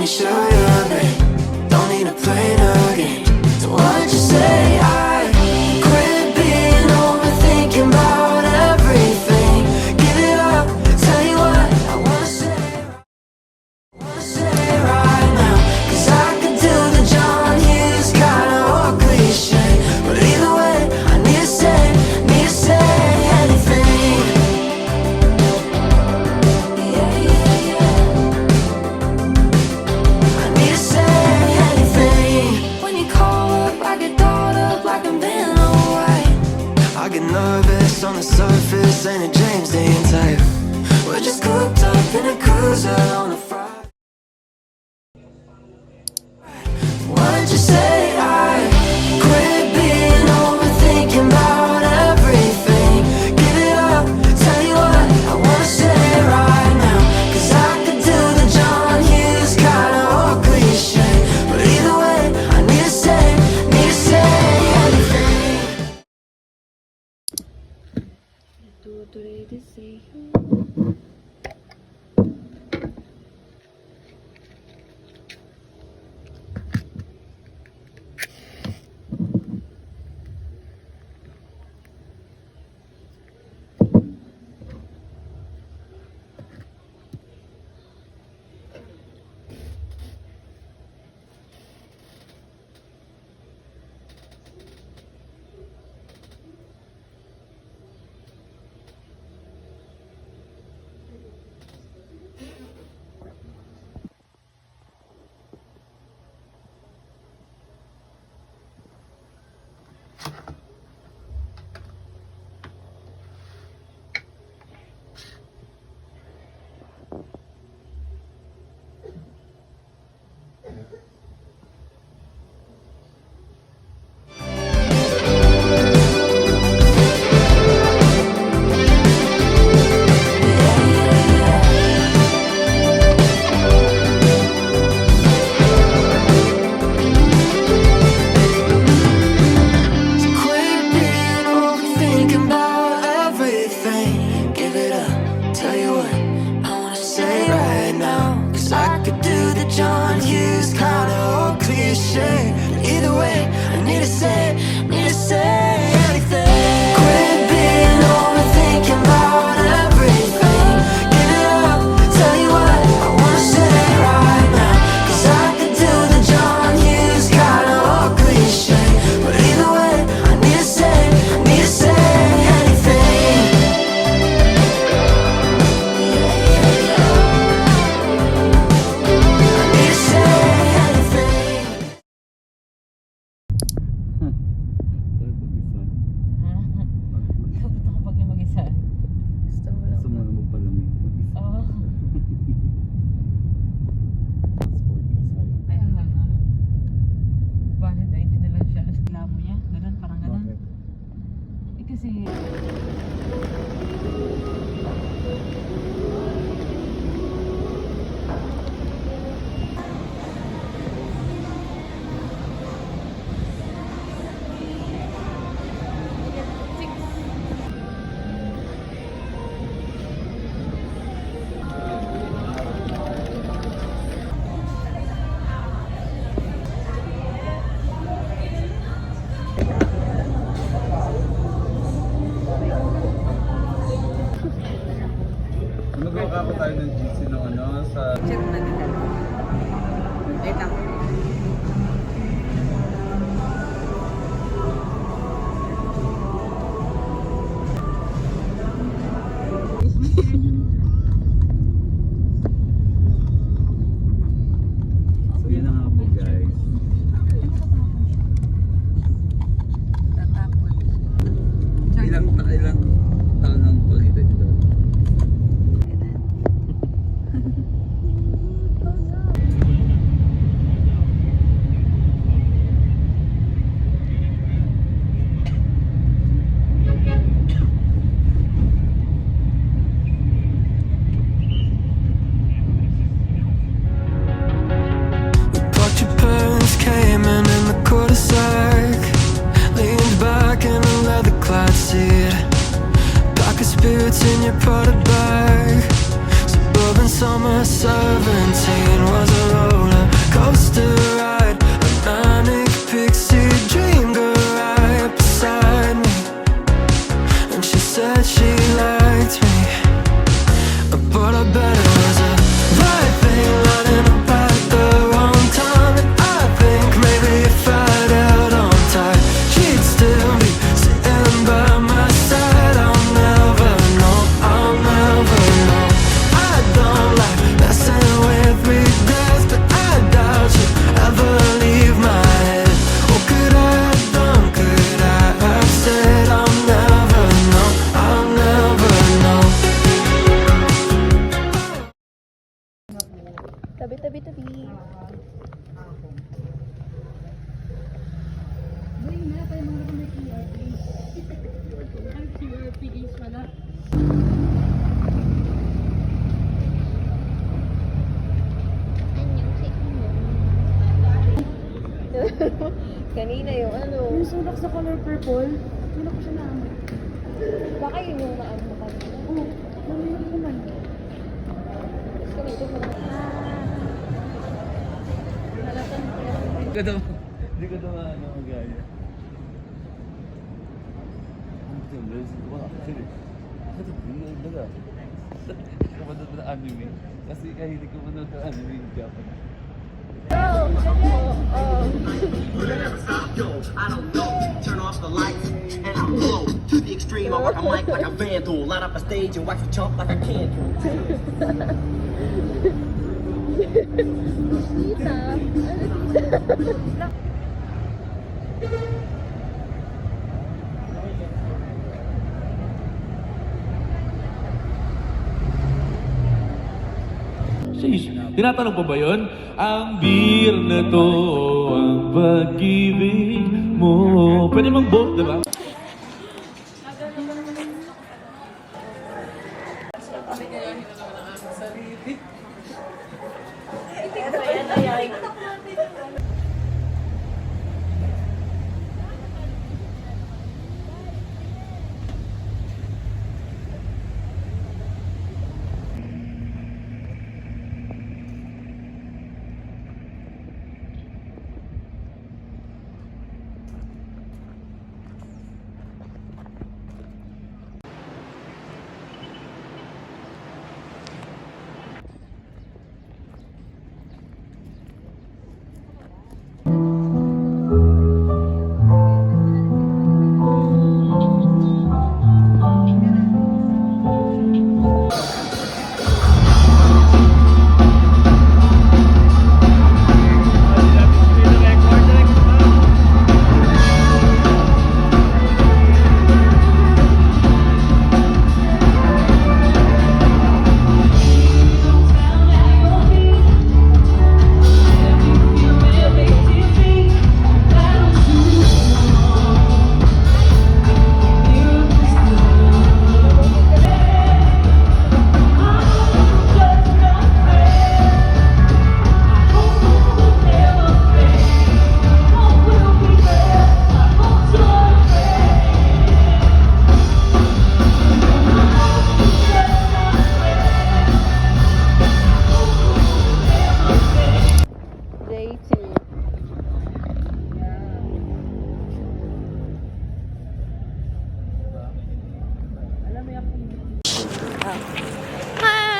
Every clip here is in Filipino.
sure you agree. Don't need to play no game. So what'd you say? I quit being overthinking about everything. Give it up, tell you what I wanna say right now. 'Cause I could do the John Hughes kind of cliche, but either way I need to say anything. Yeah, yeah, yeah. I need to say anything. When you call up, I get thought up like I'm being alright. I get nervous on the surface, ain't a James Dean type. We're just cooped up in a cruiser on a Friday. What'd you say? I quit being overthinking about everything. Give it up, tell you what I wanna say right now. 'Cause I could do the John Hughes kind of cliche, but either way I need to say anything. Quit being overthinking about everything. Give it up, tell you what I wanna say right now. 'Cause I could do the John Hughes kind of cliche, but either way I need to say anything. Quit being overthinking about everything. Give it up, tell you what I wanna say right now. 'Cause I could do the John Hughes kind of cliche, but either way I need to say anything. I need to say anything. Kapag ako pag mag-isa. Gusto mo lang. Gusto mo na magpalamig mag-isa. Oo. Sport ka sa'yo. Kaya nga. Valid ID na lang siya. Reklamo niya. Ganun, parang ganun. Bakit? Eh kasi... Ano gagawa ko tayo ng GC ng ano sa... Check na din dalawa. Wait lang. So yun na nga po guys. Tatapon. Ilang taon ang pagitan nyo doon? sa color purple. Hindi na ko siya naamit. Baka yun yung naano mo kanina. Oo. Namilang ko man. Gusto ko ito pa. Hindi ko naman ano magaya. Kapanood na anime. Kasi kahilig ko manood ng anime in Japan. I don't know. Turn off the lights and I blow to the extreme. I work a mic like a vandal. Light up a stage and wax a chump like a candle. Sheesh. Tinatanong pa ba yun? Ang beer na to, ang pag-ibig mo. Pwede mang both, di ba? Day 2.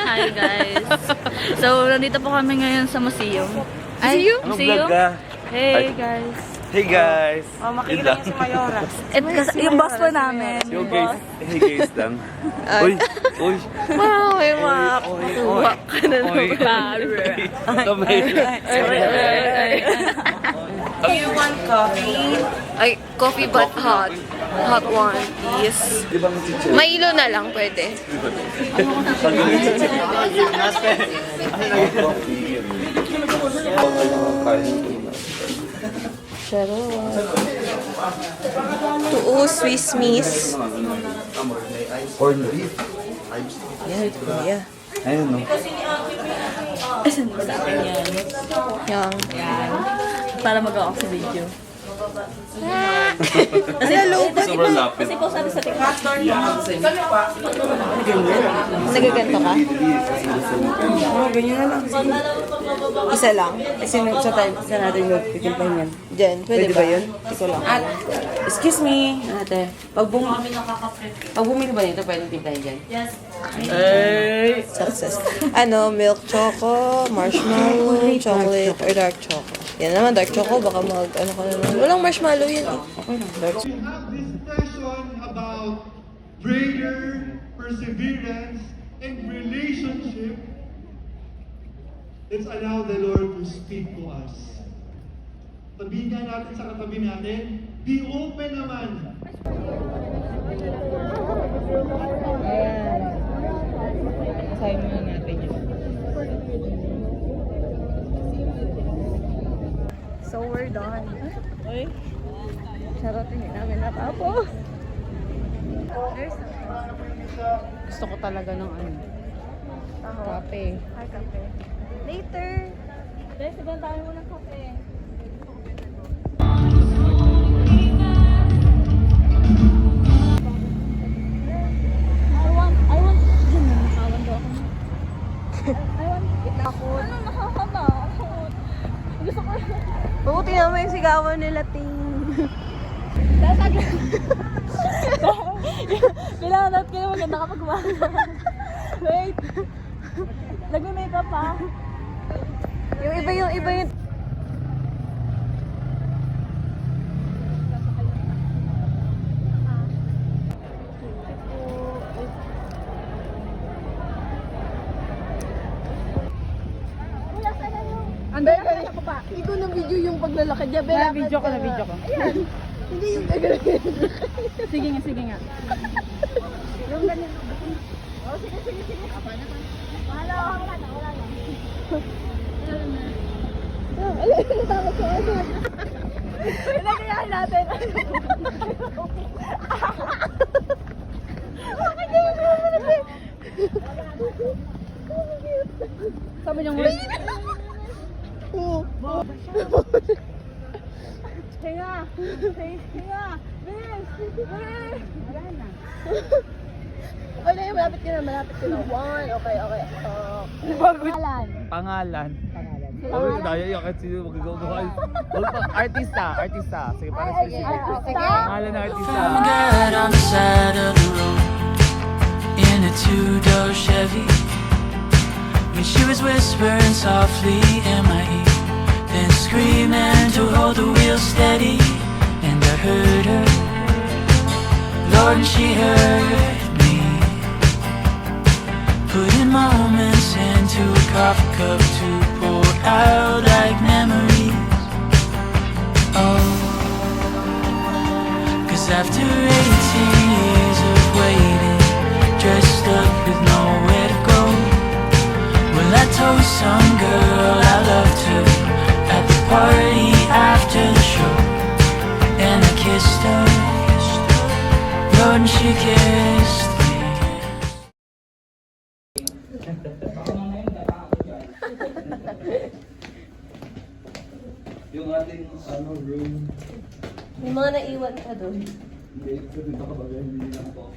Hi guys! So, nandito po kami ngayon sa museum. Museum? Museum? Hey guys! Hey guys! Oh, makikita niyo si Mayora. And kasi yung boss po namin. Yung guys, hey guys lang. Uy! Uy! Wow, may mga Uy! ka na naman. Kamay! You want coffee? Ay, coffee but hot. Hot one, please. Di ba may chichir? May ilo na lang, pwede. Tuo, Swiss Miss. Corned beef. Yeah. Ayun no. Yang. Para magawa ako sa video. Sobrang lapit. Kasi po sabi sa TikTok. Nagaganto ka? Ganyan na lang. Isa lang. Kasi sa time, sa natin yung titimplahin yan. Diyan, pwede ba? yun? Ito lang. At, excuse me, ate. Pag bumili ba nito, pwede timplahin dyan? Yes. Ay! Success. Ano, milk choco, marshmallow, chocolate, or dark choco. Yan naman, dark choco, baka ano ka naman. Walang marshmallow yan eh. Okay lang. Dark. We have this session about prayer, perseverance, and relationship. Let's allow the Lord to speak to us. Tabihan natin sa katabi natin. Be open naman. Sign mo na natin yun. So we're done. Uy. Charot, hindi namin natapos. Gusto ko talaga ng ano. Kape. Hi, kape. Later. Guys, ibang tayo mo ng kape. sigawan nila, ting. Kailangan natin kayo maganda kapag Wait. Nag-makeup pa. Yung iba yung... Ikaw na video yung paglalakad niya. Na-video ko. Ayan. Hindi yung gagawin. Sige nga. Yung ganyan. Oh, sige. Apa na. Wala na. Takot ko. Ilagayan natin. Bakit di mo naman? Sabi niyang Hinga! Bilis! Wala yung malapit ka na. One, okay. Pangalan. Oh, daya yung kahit sino magagawa. Artista. Sige, para sa pangalan ng artista. Girl on the side of the road in a two-door Chevy. When she was whispering softly in my ear, then screaming to hold the wheel steady, and I heard her, Lord, and she heard me, putting moments into a coffee cup to pour out like memories. Oh, 'cause after 18 years of waiting, dressed up with nowhere to go, well, I told some girl I loved her at the party after the show, and I kissed her, Lord, and she kissed me. Yung ating room. May mga naiwan ka doon. Hindi, kasi baka bagay, hindi lang po.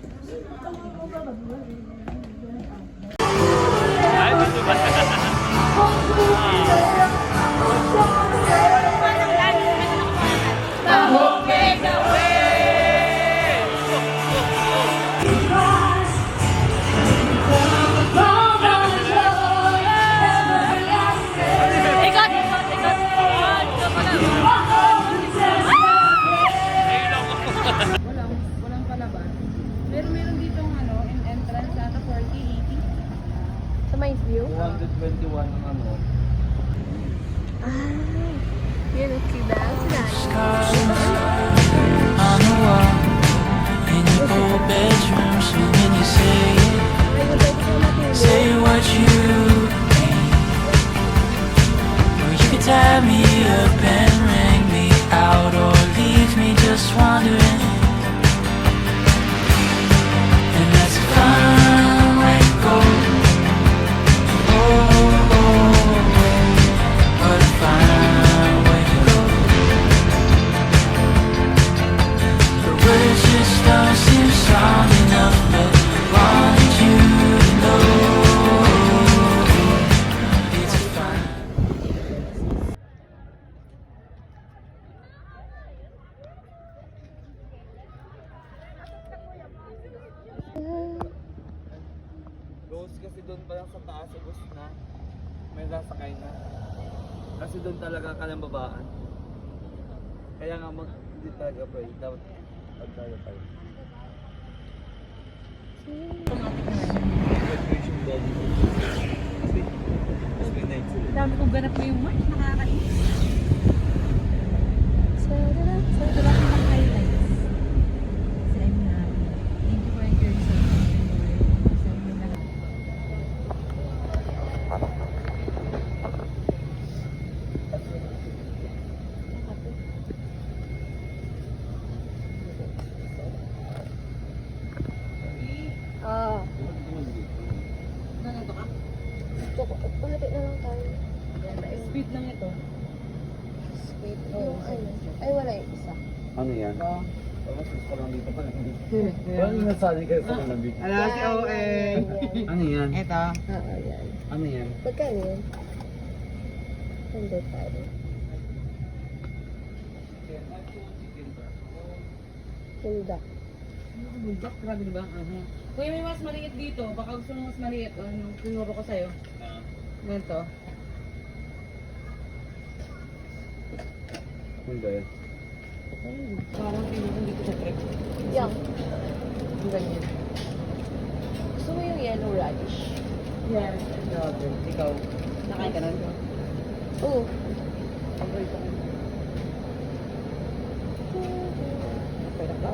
Walang palaban. Meron ditong entrance ata 40-80. Sa Mines View? 221 ang ano. Yan, okay ba? On the wall in your old bedroom, so when you say what you mean, or you could tie me up and ring me out, or leave me just wandering, and that's a fine way to go. Oh, what a fine way to go. The words just don't seem strong enough, but I wanted you to know it's fine. Rose kasi doon pa lang sa taas, ubos na. May sasakay na. Kasi doon talaga ka ng babaan. Kaya nga hindi talaga pwede. Dapat tayo tayo. Graduation ball. Kasi may night sila. Dami kong ganap ngayong March. Nakakainis. Ito lang yung highlights. Seminar. Thank you for encouraging seminar. Nandito ka? Malapit na lang tayo. Speed lang ito. Wait, yung ano? Ay, wala yung isa. Ano yan? Tapos gusto lang dito pa lang. Parang nasanay kayo sa malamig. Alas, Ano yan? Oo, yan. Ano yan? Magkano yun? 100 tayo. Hilda. Bulldog, grabe diba? Kuya, may mas maliit dito. Baka gusto mo mas maliit. Ano, tinuro ko sa'yo. Ganito. Hindi. Parang tinuro dito sa trip. Yang. Yung ganyan. Gusto mo yung yellow radish? Yes. Grabe. Ikaw. Nakain ka nun? Oo. Pag-break ko. Pwede ka.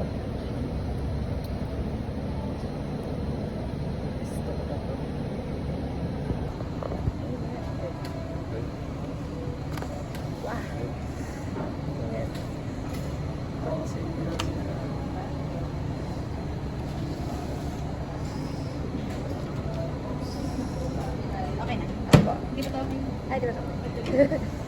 Ay, di ba to?